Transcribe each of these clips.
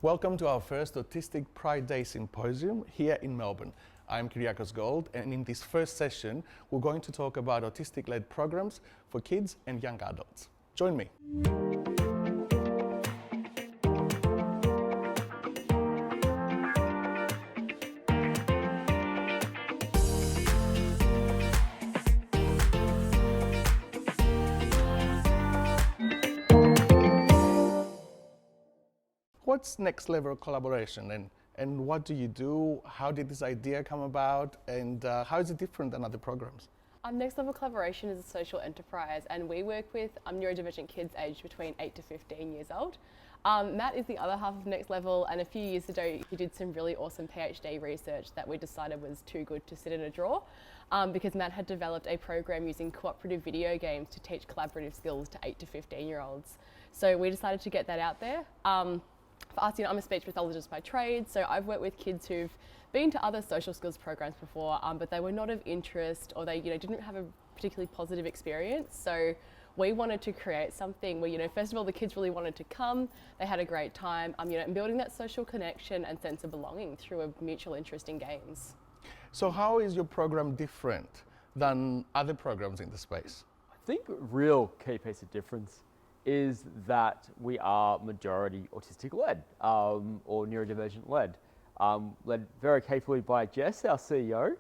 Welcome to our first Autistic Pride Day Symposium here in Melbourne. I'm Kyriakos Gold, and in this first session, we're going to talk about autistic lead programs for kids and young adults. Join me. What's next level collaboration and what do you do? How did this idea come about, and how is it different than other programs? Next Level Collaboration is a social enterprise, and we work with neurodivergent kids aged between 8 to 15 years old. Matt is the other half of Next Level, and a few years ago he did some really awesome PhD research that we decided was too good to sit in a drawer, because Matt had developed a program using cooperative video games to teach collaborative skills to 8 to 15-year-olds. So we decided to get that out there. For us, I'm a speech pathologist by trade, so I've worked with kids who've been to other social skills programs before, but they were not of interest, or they didn't have a particularly positive experience. So we wanted to create something where, first of all, the kids really wanted to come, they had a great time, and building that social connection and sense of belonging through a mutual interest in games. So how is your program different than other programs in the space? I think a real key piece of difference is that we are majority autistic-led or neurodivergent-led, led very capably by Jess, our CEO,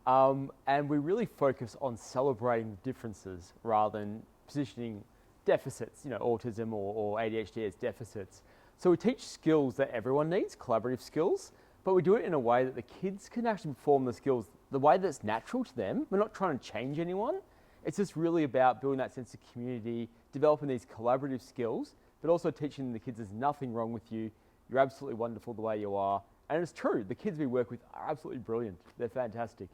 and we really focus on celebrating differences rather than positioning deficits, autism or ADHD as deficits. So we teach skills that everyone needs, collaborative skills, but we do it in a way that the kids can actually perform the skills the way that's natural to them. We're not trying to change anyone. It's just really about building that sense of community, developing these collaborative skills, but also teaching the kids there's nothing wrong with you. You're absolutely wonderful the way you are. And it's true, the kids we work with are absolutely brilliant. They're fantastic.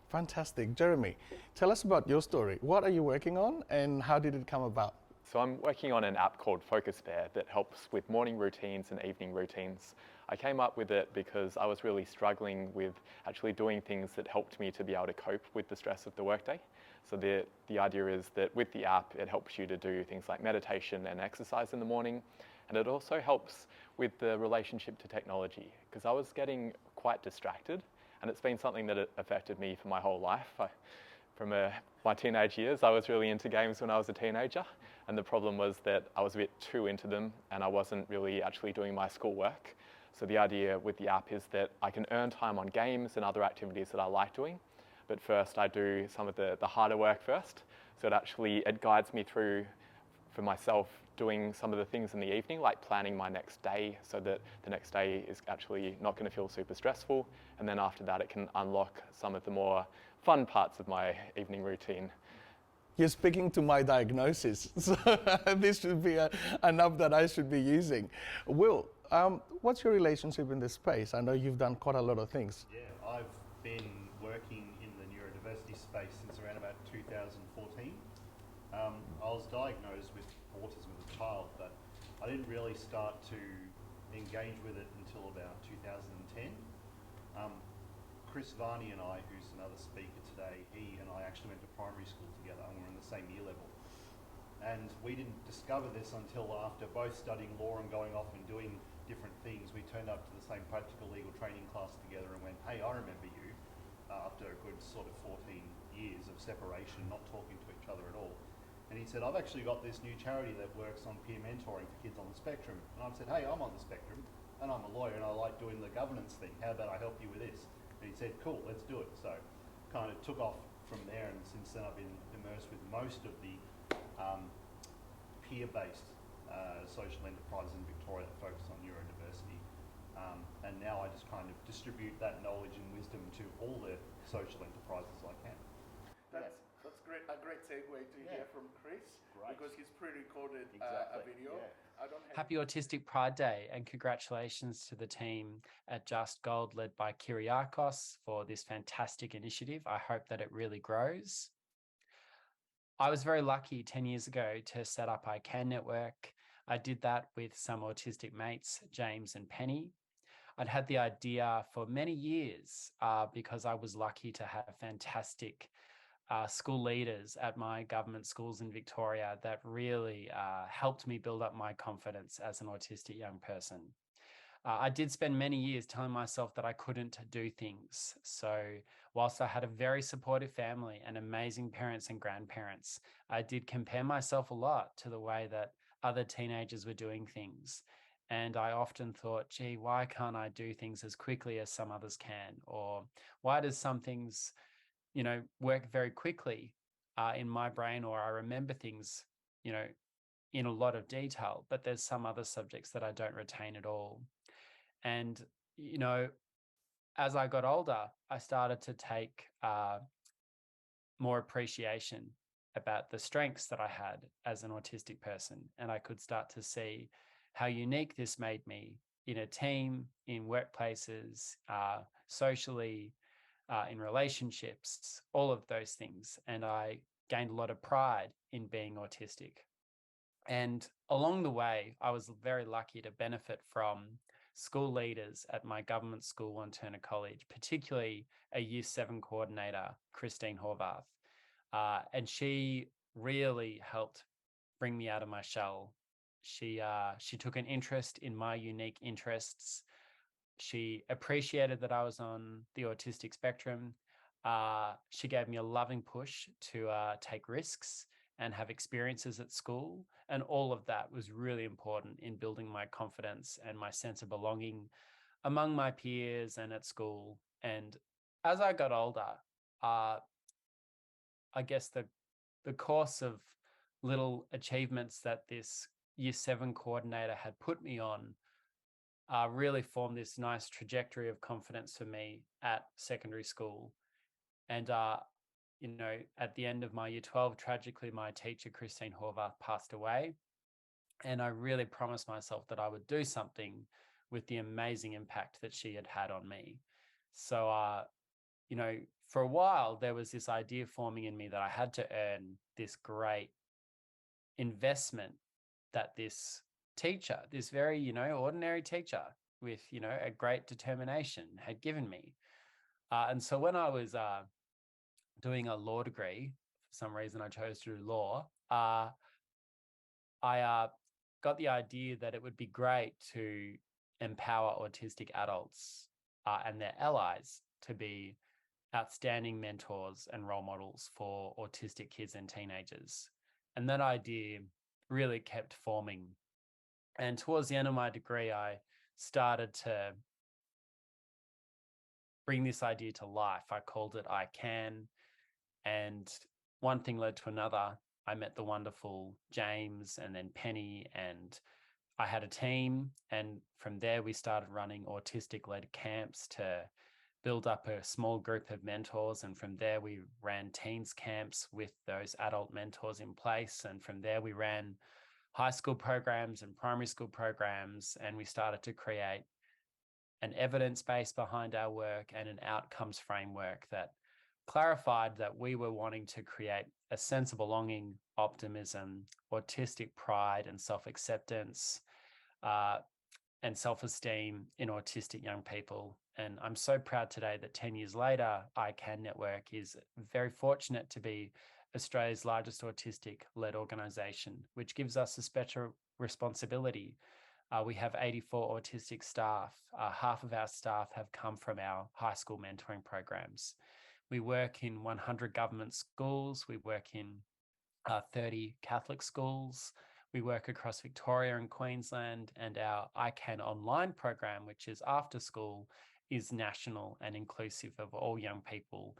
Fantastic. Jeremy, tell us about your story. What are you working on and how did it come about? So I'm working on an app called Focus Pair that helps with morning routines and evening routines. I came up with it because I was really struggling with actually doing things that helped me to be able to cope with the stress of the workday. So the idea is that with the app, it helps you to do things like meditation and exercise in the morning. And it also helps with the relationship to technology, because I was getting quite distracted, and it's been something that affected me for my whole life. From my teenage years, I was really into games when I was a teenager, and the problem was that I was a bit too into them and I wasn't really actually doing my schoolwork. So the idea with the app is that I can earn time on games and other activities that I like doing, but first I do some of the harder work first. So it guides me through, for myself, doing some of the things in the evening, like planning my next day, so that the next day is actually not going to feel super stressful. And then after that, it can unlock some of the more fun parts of my evening routine. You're speaking to my diagnosis, so this should be an app that I should be using. Will, what's your relationship in this space? I know you've done quite a lot of things. Yeah, I've been working in the neurodiversity space since around about 2014. I was diagnosed with autism as a child, but I didn't really start to engage with it until about 2010. Chris Varney and I, who's another speaker today, he and I actually went to primary school together and we're in the same year level. And we didn't discover this until after both studying law and going off and doing different things. We turned up to the same practical legal training class together and went, hey, I remember you, after a good sort of 14 years of separation, not talking to each other at all. And he said, I've actually got this new charity that works on peer mentoring for kids on the spectrum. And I said, hey, I'm on the spectrum and I'm a lawyer and I like doing the governance thing. How about I help you with this? And he said, cool, let's do it. So kind of took off from there, and since then I've been immersed with most of the peer-based social enterprises in Victoria that focus on neurodiversity. And now I just kind of distribute that knowledge and wisdom to all the social enterprises I can. That's great. A great segue to hear from Chris, because he's pre-recorded a video. Yeah. Happy Autistic Pride Day, and congratulations to the team at Just Gold led by Kyriakos for this fantastic initiative. I hope that it really grows. I was very lucky 10 years ago to set up I Can Network. I did that with some autistic mates, James and Penny. I'd had the idea for many years because I was lucky to have fantastic school leaders at my government schools in Victoria that really helped me build up my confidence as an autistic young person. I did spend many years telling myself that I couldn't do things. So whilst I had a very supportive family and amazing parents and grandparents, I did compare myself a lot to the way that other teenagers were doing things. And I often thought, gee, why can't I do things as quickly as some others can? Or why does some things, work very quickly in my brain, or I remember things, in a lot of detail, but there's some other subjects that I don't retain at all. And, as I got older, I started to take more appreciation about the strengths that I had as an autistic person. And I could start to see how unique this made me in a team, in workplaces, socially, in relationships, all of those things. And I gained a lot of pride in being autistic. And along the way, I was very lucky to benefit from school leaders at my government school, One Turner College, particularly a Year 7 coordinator, Christine Horvath. And she really helped bring me out of my shell. She took an interest in my unique interests. She appreciated that I was on the autistic spectrum. She gave me a loving push to take risks and have experiences at school. And all of that was really important in building my confidence and my sense of belonging among my peers and at school. And as I got older, I guess the course of little achievements that this Year 7 coordinator had put me on really formed this nice trajectory of confidence for me at secondary school. And at the end of my Year 12, tragically, my teacher, Christine Horvath, passed away. And I really promised myself that I would do something with the amazing impact that she had had on me. So, for a while, there was this idea forming in me that I had to earn this great investment that this teacher, this very, ordinary teacher with, a great determination had given me. And so when I was doing a law degree, for some reason I chose to do law, I got the idea that it would be great to empower autistic adults and their allies to be outstanding mentors and role models for autistic kids and teenagers. And that idea really kept forming. And towards the end of my degree, I started to bring this idea to life. I called it I Can. And one thing led to another. I met the wonderful James and then Penny, and I had a team. And from there, we started running autistic-led camps to build up a small group of mentors. And from there, we ran teens camps with those adult mentors in place. And from there, we ran high school programs and primary school programs. And we started to create an evidence base behind our work and an outcomes framework that clarified that we were wanting to create a sense of belonging, optimism, autistic pride and self-acceptance, and self-esteem in autistic young people. And I'm so proud today that 10 years later, ICANN Network is very fortunate to be Australia's largest autistic-led organisation, which gives us a special responsibility. We have 84 autistic staff. Half of our staff have come from our high school mentoring programs. We work in 100 government schools. We work in 30 Catholic schools. We work across Victoria and Queensland, and our ICANN online program, which is after school, is national and inclusive of all young people,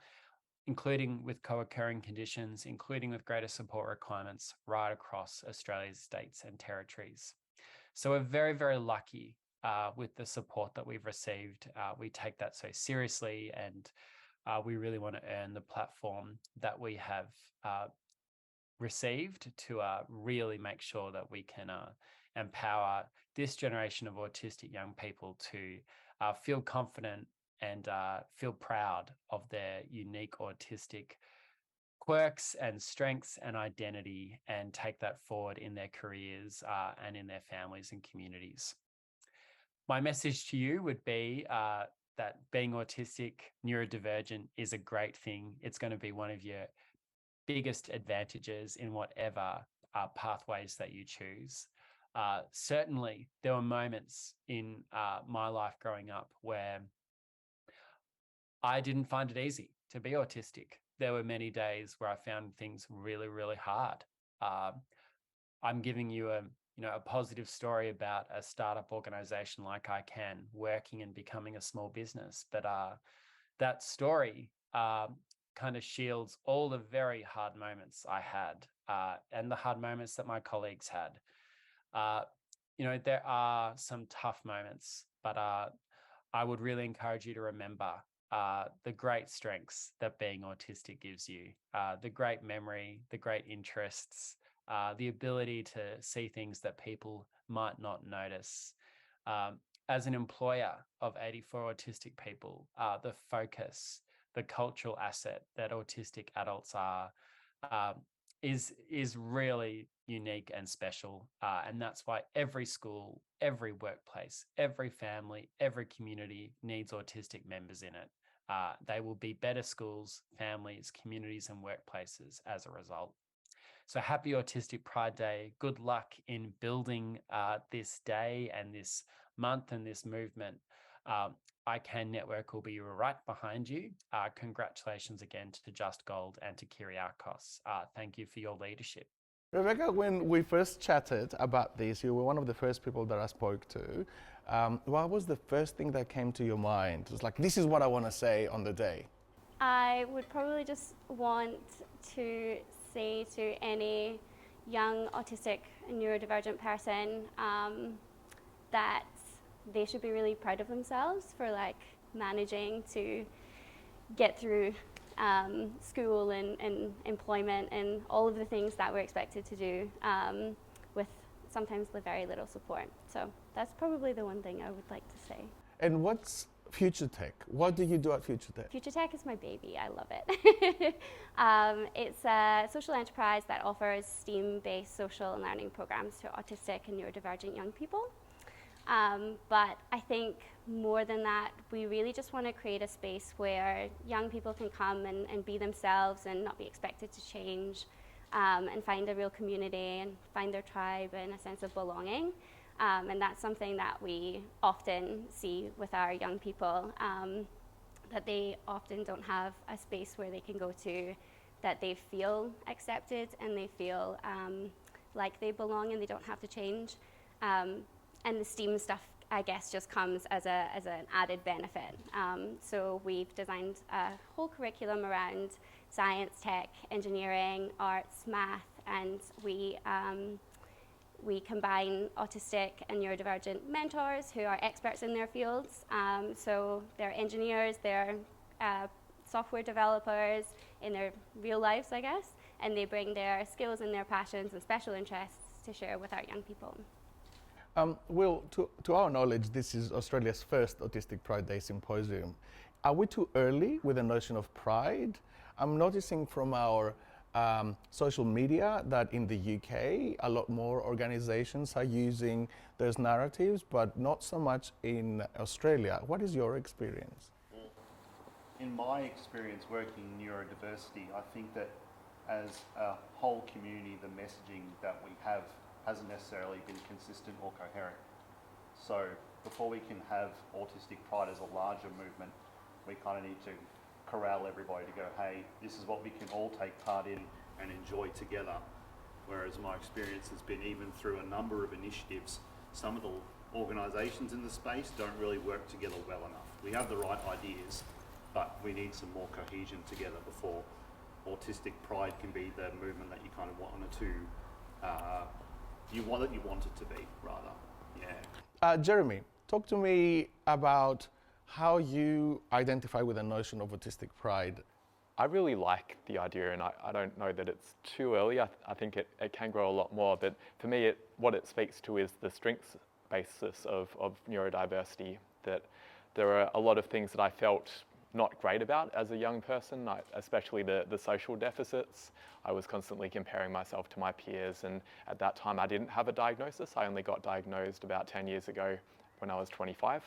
including with co-occurring conditions, including with greater support requirements right across Australia's states and territories. So we're very, very lucky with the support that we've received. We take that so seriously, and we really want to earn the platform that we have received to really make sure that we can empower this generation of autistic young people to feel confident and feel proud of their unique autistic quirks and strengths and identity, and take that forward in their careers and in their families and communities. My message to you would be that being autistic, neurodivergent is a great thing. It's going to be one of your biggest advantages in whatever pathways that you choose. Certainly, there were moments in my life growing up where I didn't find it easy to be autistic. There were many days where I found things really, really hard. I'm giving you a positive story about a startup organization like I Can, working and becoming a small business. But that story kind of shields all the very hard moments I had and the hard moments that my colleagues had. There are some tough moments, but I would really encourage you to remember the great strengths that being autistic gives you, the great memory, the great interests, the ability to see things that people might not notice. As an employer of 84 autistic people, the focus, the cultural asset that autistic adults are is really unique and special. And that's why every school, every workplace, every family, every community needs autistic members in it. They will be better schools, families, communities, and workplaces as a result. So happy Autistic Pride Day. Good luck in building this day and this month and this movement. ICANN Network will be right behind you. Congratulations again to Just Gold and to Kyriakos. Thank you for your leadership. Rebecca, when we first chatted about this, you were one of the first people that I spoke to. What was the first thing that came to your mind? It was like, this is what I want to say on the day. I would probably just want to say to any young autistic and neurodivergent person that they should be really proud of themselves for managing to get through school and employment and all of the things that we're expected to do with sometimes very little support. So that's probably the one thing I would like to say. And what's Future Tech? What do you do at Future Tech? Future Tech is my baby. I love it. It's a social enterprise that offers STEAM-based social and learning programs to autistic and neurodivergent young people. But I think more than that, we really just want to create a space where young people can come and be themselves and not be expected to change, and find a real community and find their tribe and a sense of belonging. And that's something that we often see with our young people, that they often don't have a space where they can go to that they feel accepted and they feel like they belong and they don't have to change. And the STEAM stuff, I guess, just comes as an added benefit. So we've designed a whole curriculum around science, tech, engineering, arts, math, and we combine autistic and neurodivergent mentors who are experts in their fields. So they're engineers, they're software developers in their real lives, I guess, and they bring their skills and their passions and special interests to share with our young people. Will, to our knowledge, this is Australia's first Autistic Pride Day Symposium. Are we too early with the notion of pride? I'm noticing from our social media that in the UK, a lot more organizations are using those narratives, but not so much in Australia. What is your experience? In my experience working in neurodiversity, I think that as a whole community, the messaging that we have hasn't necessarily been consistent or coherent. So before we can have Autistic Pride as a larger movement, we kind of need to corral everybody to go, hey, this is what we can all take part in and enjoy together. Whereas my experience has been, even through a number of initiatives, some of the organisations in the space don't really work together well enough. We have the right ideas, but we need some more cohesion together before Autistic Pride can be the movement that you kind of want it to, you want it to be, rather. Yeah. Jeremy, talk to me about how you identify with the notion of Autistic Pride. I really like the idea, and I don't know that it's too early. I think it can grow a lot more, but for me, what it speaks to is the strengths basis of neurodiversity, that there are a lot of things that I felt not great about as a young person, especially the social deficits. I was constantly comparing myself to my peers, and at that time I didn't have a diagnosis. I only got diagnosed about 10 years ago when I was 25,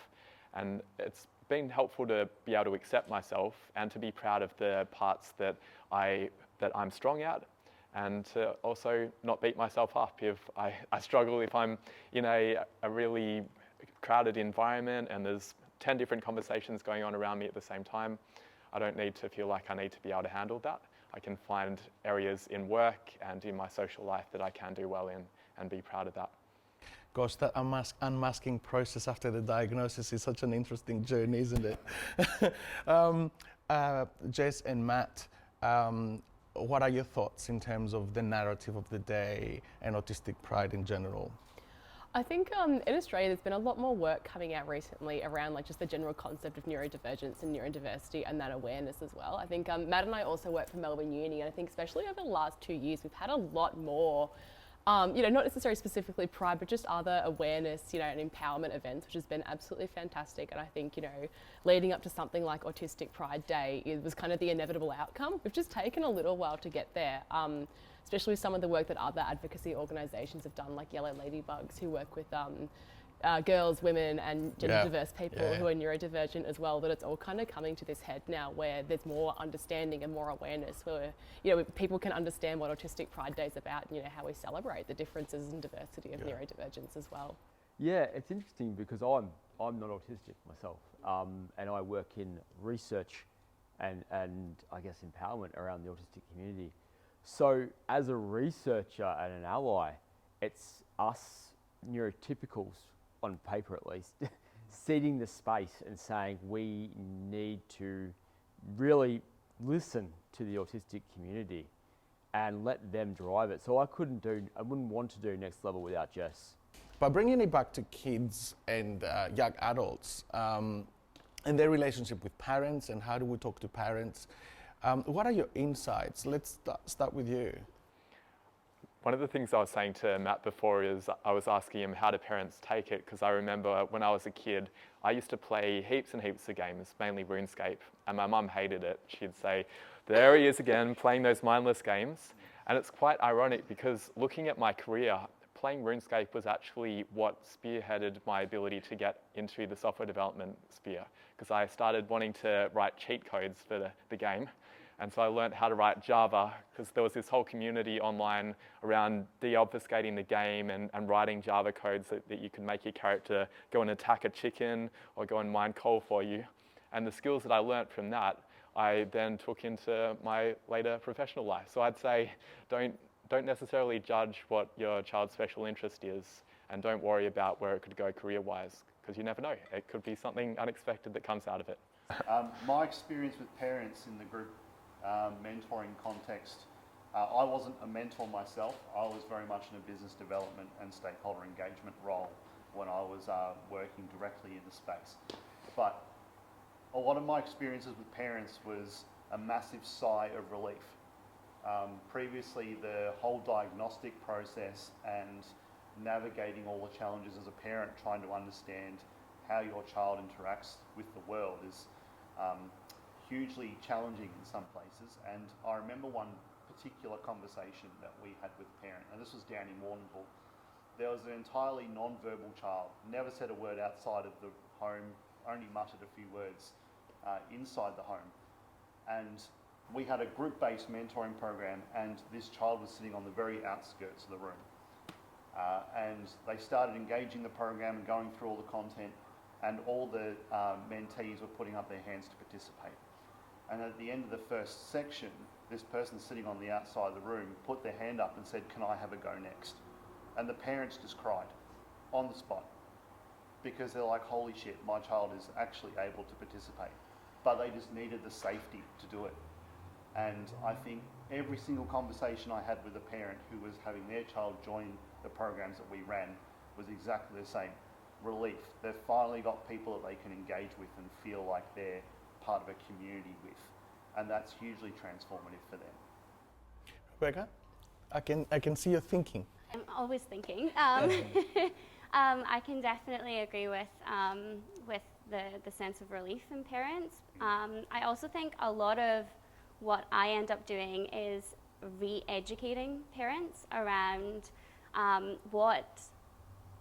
and it's been helpful to be able to accept myself and to be proud of the parts that I'm strong at, and to also not beat myself up if I struggle if I'm in a really crowded environment and there's 10 different conversations going on around me at the same time. I don't need to feel like I need to be able to handle that. I can find areas in work and in my social life that I can do well in and be proud of that. Gosh, that unmasking process after the diagnosis is such an interesting journey, isn't it? Jess and Matt, what are your thoughts in terms of the narrative of the day and Autistic Pride in general? I think in Australia there's been a lot more work coming out recently around like just the general concept of neurodivergence and neurodiversity and that awareness as well. I think Matt and I also work for Melbourne Uni, and I think especially over the last 2 years we've had a lot more not necessarily specifically Pride, but just other awareness, and empowerment events, which has been absolutely fantastic. And I think, leading up to something like Autistic Pride Day, it was kind of the inevitable outcome. We've just taken a little while to get there, especially with some of the work that other advocacy organisations have done, like Yellow Ladybugs, who work with girls, women and gender diverse people who are neurodivergent as well, that it's all kind of coming to this head now where there's more understanding and more awareness where, people can understand what Autistic Pride Day is about and, how we celebrate the differences and diversity of neurodivergence as well. Yeah, it's interesting because I'm not autistic myself, and I work in research and I guess empowerment around the autistic community. So as a researcher and an ally, it's us neurotypicals, on paper at least, ceding the space and saying we need to really listen to the autistic community and let them drive it. So I wouldn't want to do Next Level without Jess. By bringing it back to kids and young adults and their relationship with parents and how do we talk to parents, what are your insights? Let's start with you. One of the things I was saying to Matt before is I was asking him how do parents take it, because I remember when I was a kid, I used to play heaps and heaps of games, mainly RuneScape, and my mum hated it. She'd say, there he is again, playing those mindless games. And it's quite ironic because looking at my career, playing RuneScape was actually what spearheaded my ability to get into the software development sphere, because I started wanting to write cheat codes for the game. And so I learned how to write Java because there was this whole community online around de-obfuscating the game and writing Java codes that you could make your character go and attack a chicken or go and mine coal for you. And the skills that I learnt from that, I then took into my later professional life. So I'd say don't necessarily judge what your child's special interest is, and don't worry about where it could go career-wise, because you never know. It could be something unexpected that comes out of it. My experience with parents in the group mentoring context, I wasn't a mentor myself. I was very much in a business development and stakeholder engagement role when I was working directly in the space. But a lot of my experiences with parents was a massive sigh of relief. Previously, the whole diagnostic process and navigating all the challenges as a parent, trying to understand how your child interacts with the world is hugely challenging in some places. And I remember one particular conversation that we had with a parent, and this was down in Warrnambool. There was an entirely non-verbal child, never said a word outside of the home, only muttered a few words inside the home. And we had a group-based mentoring program, and this child was sitting on the very outskirts of the room. And they started engaging the program and going through all the content, and all the mentees were putting up their hands to participate. And at the end of the first section, this person sitting on the outside of the room put their hand up and said, "Can I have a go next?" And the parents just cried on the spot, because they're like, holy shit, my child is actually able to participate. But they just needed the safety to do it. And I think every single conversation I had with a parent who was having their child join the programs that we ran was exactly the same. Relief. They've finally got people that they can engage with and feel like they're part of a community with. And that's hugely transformative for them. Rebecca, I can see you thinking. I'm always thinking. I can definitely agree with the sense of relief in parents. I also think a lot of what I end up doing is re-educating parents around what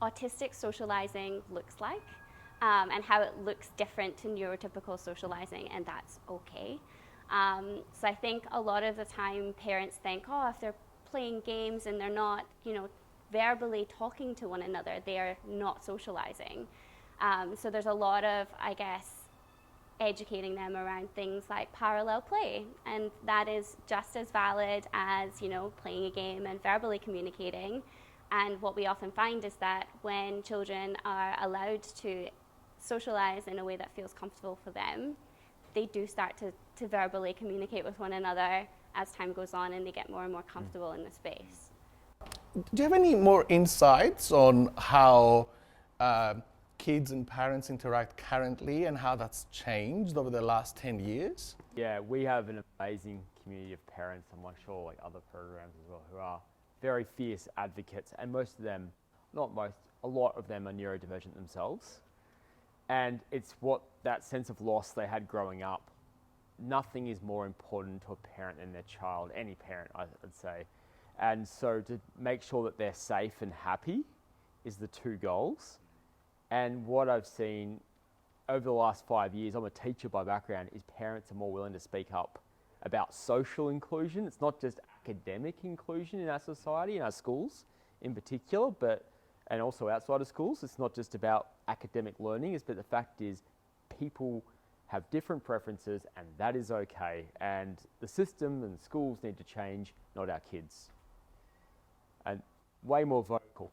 autistic socializing looks like and how it looks different to neurotypical socializing, and that's okay. So I think a lot of the time parents think, oh, if they're playing games and they're not, verbally talking to one another, they are not socializing. So there's a lot of, I guess, educating them around things like parallel play, and that is just as valid as, playing a game and verbally communicating. And what we often find is that when children are allowed to socialize in a way that feels comfortable for them, they do start to verbally communicate with one another as time goes on, and they get more and more comfortable in the space. Do you have any more insights on how kids and parents interact currently and how that's changed over the last 10 years? Yeah, we have an amazing community of parents, and I'm sure like other programs as well, who are very fierce advocates, and most of them, not most, a lot of them are neurodivergent themselves. And it's what that sense of loss they had growing up. Nothing is more important to a parent than their child, any parent I'd say. And so to make sure that they're safe and happy is the two goals. And what I've seen over the last 5 years, I'm a teacher by background, is parents are more willing to speak up about social inclusion. It's not just academic inclusion in our society, in our schools in particular, and also outside of schools. It's not just about academic learning, but the fact is people have different preferences, and that is okay. And the system and schools need to change, not our kids. And way more vocal.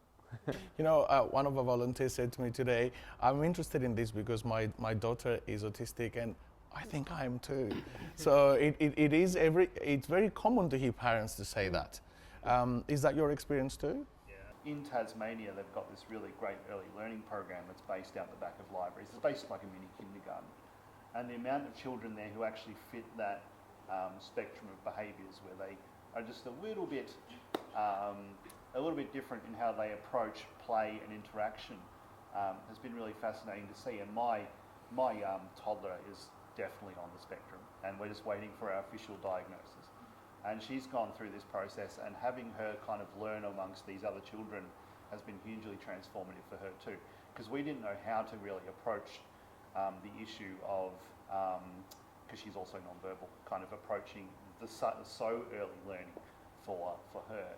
One of our volunteers said to me today, I'm interested in this because my daughter is autistic and I think I am too. So it's very common to hear parents to say that. Is that your experience too? Yeah. In Tasmania, they've got this really great early learning program that's based out the back of libraries. It's basically like a mini kindergarten. And the amount of children there who actually fit that spectrum of behaviours where they are just a little bit different in how they approach play and interaction has been really fascinating to see. And my toddler is definitely on the spectrum, and we're just waiting for our official diagnosis. And she's gone through this process, and having her kind of learn amongst these other children has been hugely transformative for her too, because we didn't know how to really approach the issue of, because she's also non-verbal, kind of approaching the so early learning for her.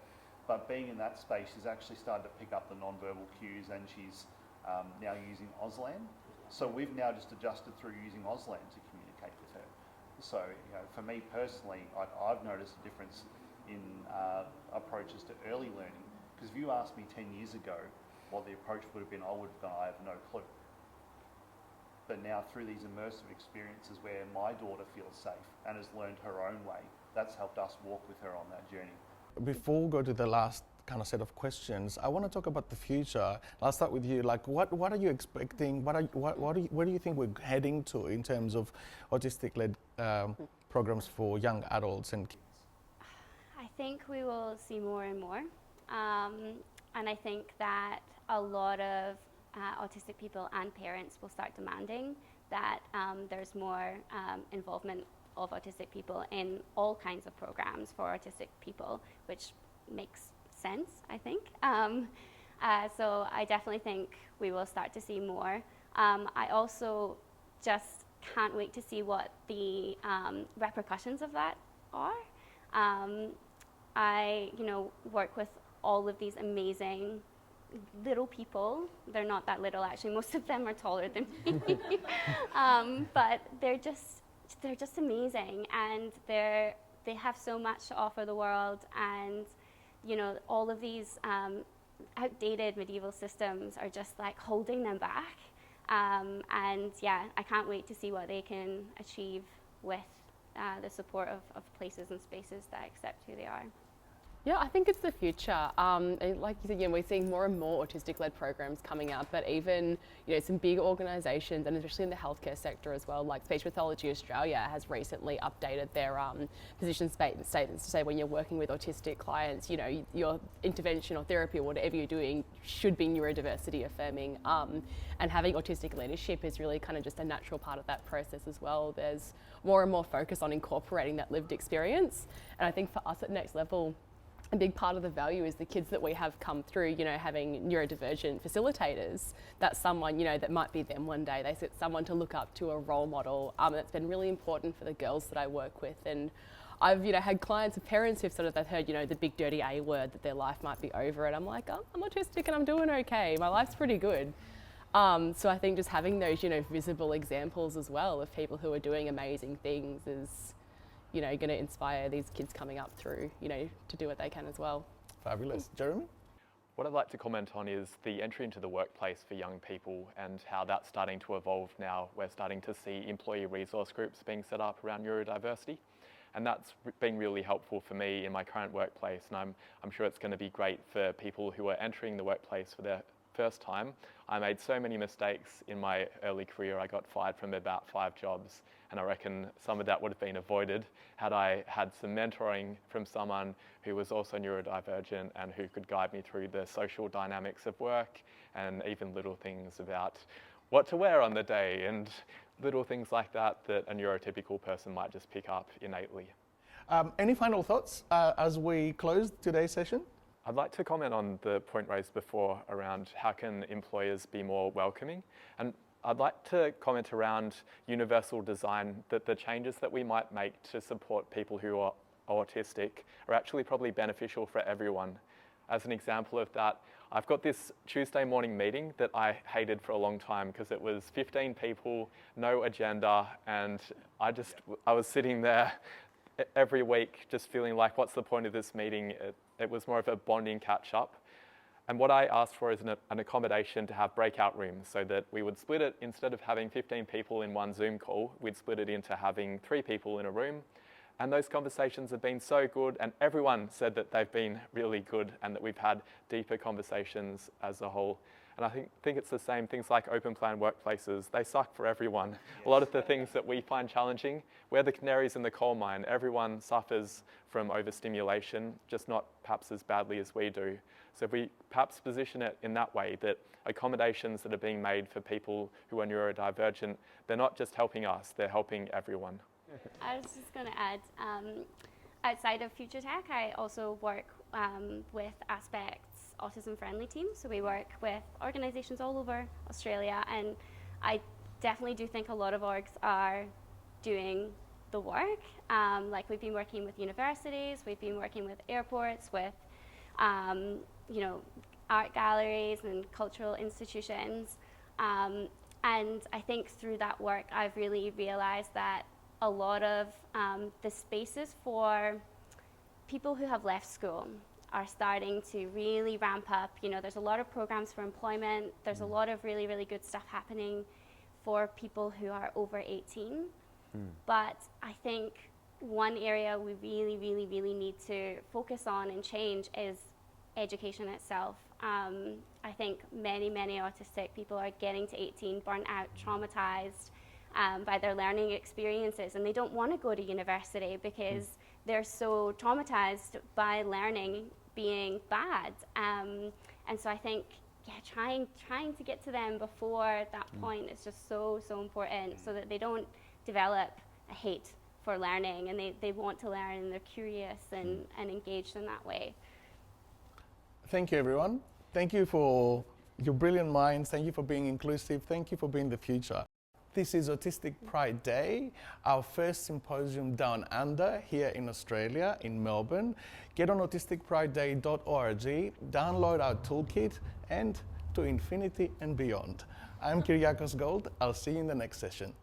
But being in that space, she's actually started to pick up the non-verbal cues, and she's now using Auslan. So we've now just adjusted through using Auslan to communicate with her. So for me personally, I've noticed a difference in approaches to early learning, because if you asked me 10 years ago what the approach would have been, I would have gone, I have no clue. But now through these immersive experiences where my daughter feels safe and has learned her own way, that's helped us walk with her on that journey. Before we go to the last kind of set of questions, I want to talk about the future. I'll start with you. Like, what are you expecting? Where do you think we're heading to in terms of autistic-led programs for young adults and kids? I think we will see more and more. And I think that a lot of autistic people and parents will start demanding that there's more involvement of autistic people in all kinds of programs for autistic people, which makes sense, I think. So I definitely think we will start to see more. I also just can't wait to see what the repercussions of that are. I work with all of these amazing little people. They're not that little, actually. Most of them are taller than me. But they're just amazing, and they have so much to offer the world, and all of these outdated medieval systems are just like holding them back. And yeah, I can't wait to see what they can achieve with the support of places and spaces that accept who they are. Yeah, I think it's the future. And like you said, we're seeing more and more autistic-led programs coming out, but even some big organisations, and especially in the healthcare sector as well, like Speech Pathology Australia has recently updated their position statements to say when you're working with autistic clients, your intervention or therapy or whatever you're doing should be neurodiversity affirming. And having autistic leadership is really kind of just a natural part of that process as well. There's more and more focus on incorporating that lived experience, and I think for us at Next Level, a big part of the value is the kids that we have come through, having neurodivergent facilitators. That's someone, that might be them one day. They set someone to look up to, a role model. That's been really important for the girls that I work with. And I've had clients of parents who've they've heard the big dirty A word, that their life might be over, and I'm like, oh, I'm autistic and I'm doing okay. My life's pretty good. So I think just having those visible examples as well of people who are doing amazing things is going to inspire these kids coming up through to do what they can as well. Fabulous. Jeremy? What I'd like to comment on is the entry into the workplace for young people and how that's starting to evolve now. We're starting to see employee resource groups being set up around neurodiversity, and that's been really helpful for me in my current workplace, and I'm sure it's going to be great for people who are entering the workplace for their first time. I made so many mistakes in my early career. I got fired from about 5 jobs, and I reckon some of that would have been avoided had I had some mentoring from someone who was also neurodivergent and who could guide me through the social dynamics of work, and even little things about what to wear on the day and little things like that that a neurotypical person might just pick up innately. Any final thoughts as we close today's session? I'd like to comment on the point raised before around how can employers be more welcoming, and I'd like to comment around universal design, that the changes that we might make to support people who are autistic are actually probably beneficial for everyone. As an example of that, I've got this Tuesday morning meeting that I hated for a long time because it was 15 people, no agenda, and I was sitting there every week just feeling like, what's the point of this meeting? It was more of a bonding catch-up. And what I asked for is an accommodation to have breakout rooms, so that we would split it, instead of having 15 people in one Zoom call, we'd split it into having 3 people in a room. And those conversations have been so good, and everyone said that they've been really good and that we've had deeper conversations as a whole. And I think it's the same, things like open plan workplaces, they suck for everyone. A lot of the things that we find challenging, we're the canaries in the coal mine. Everyone suffers from overstimulation, just not perhaps as badly as we do. So if we perhaps position it in that way, that accommodations that are being made for people who are neurodivergent, they're not just helping us, they're helping everyone. I was just going to add, outside of Future Tech, I also work with Aspect's autism-friendly team. So we work with organisations all over Australia, and I definitely do think a lot of orgs are doing the work. Like we've been working with universities, we've been working with airports, with art galleries and cultural institutions. And I think through that work, I've really realised that a lot of the spaces for people who have left school are starting to really ramp up. There's a lot of programs for employment. There's a lot of really, really good stuff happening for people who are over 18. But I think one area we really, really, really need to focus on and change is education itself. I think many, many autistic people are getting to 18 burnt out, traumatized by their learning experiences, and they don't want to go to university because they're so traumatized by learning being bad. And so I think trying to get to them before that point is just so important, so that they don't develop a hate for learning, and they want to learn, and they're curious and engaged in that way. Thank you, everyone. Thank you for your brilliant minds. Thank you for being inclusive. Thank you for being the future. This is Autistic Pride Day, our first symposium down under here in Australia, in Melbourne. Get on autisticprideday.org, download our toolkit, and to infinity and beyond. I'm Kyriakos Gold. I'll see you in the next session.